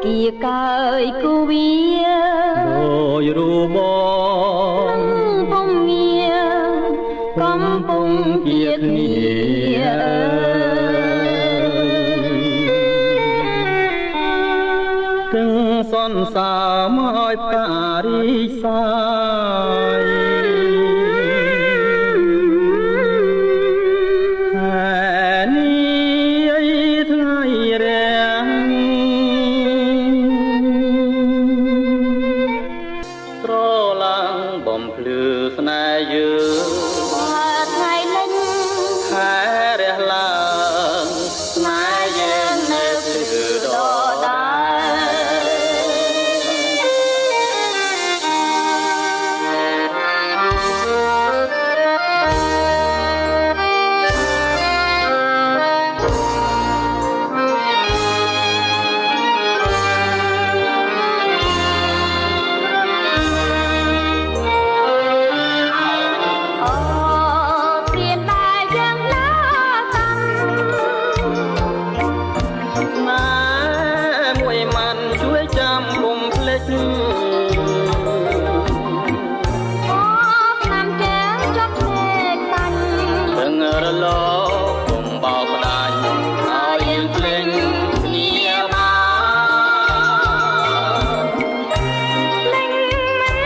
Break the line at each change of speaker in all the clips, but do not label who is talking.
គៀកើយគូវា
ដោយរូបបង
ពុំងារកំពុងគៀគ្នា
ទាំងសន្សើរមកឲ្យផ្ការីសាយបំភ្លឺស្នេហ៍យើង
ថ្ងៃលិញ
ខែរះឡើង
ស្នេហ៍យើងនៅគឺដ
រលកុំបោកផ្ដាច់ឲ្យយើងភ្លេងគ្នា
បានភ្លេងមិន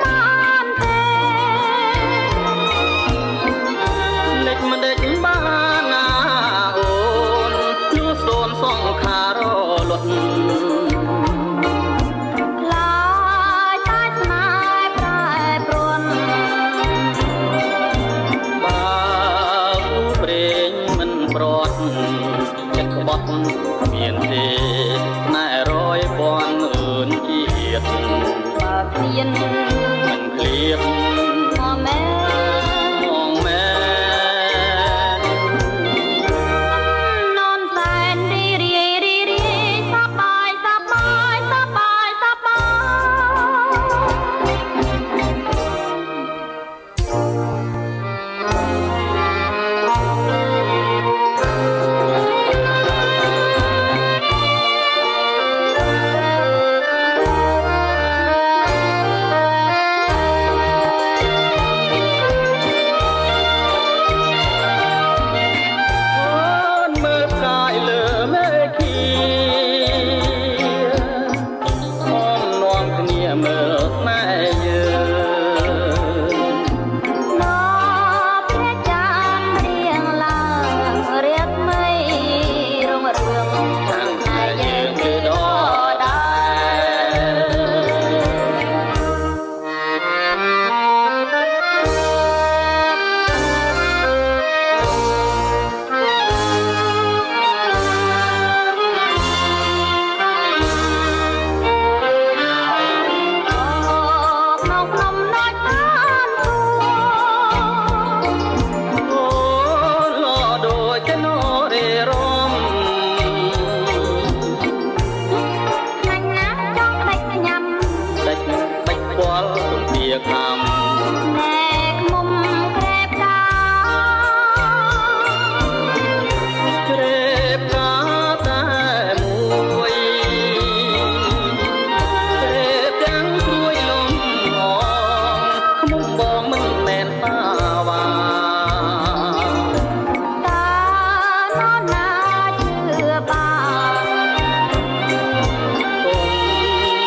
បានទេ
លេចមិនដេចបានណាអូនលួសូនសង្ខារលត់ប្រត់ចិត្តក្បត់មានទេណែរយពាន់អឿនជាតិ
បើគ្មាន
មិនឃ្លៀប
មកមែ
មកមែ
ននសែនរីសប្បាយសប្បាយសប្បាយសប្បាយ
មើលស្នេហ៍យើង
មកព្រះចានរៀងឡើងរៀបមីរងរឿង
ខាងតែយើងគឺដទំពាខំ
ណែខ្មុំក្រែបកា
ក្រែបកាតែមួយក្រែបទាំងព្រួយលំងខ្មុំបងមិនមែនតាវ៉ា
តាណោណាជឿបាន
គង់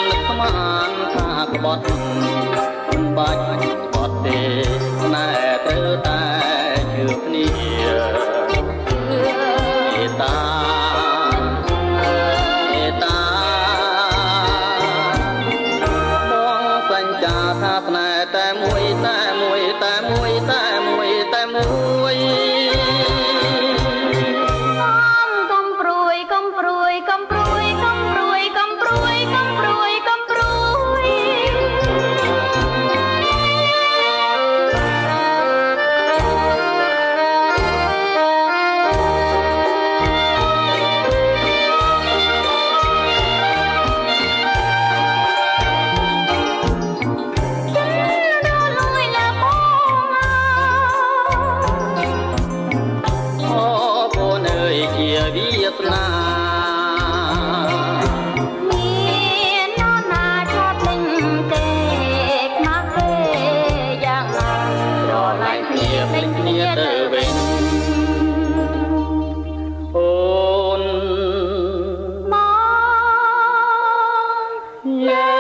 នឹកស្មានថាក្បត់បាច់បត់ទេណែត្រូវតែជឿគ្នាមេត្តាបងសញ្ចាថាស្នេហ៍តែមួយតែមួយតែមួយតែមួយតែមួយក
ុំព្រួយកុំព្រួយកុំព្រួយកុំព្រួយកុំព្រួយកុំព្រួយកុំព្រួយ
យើង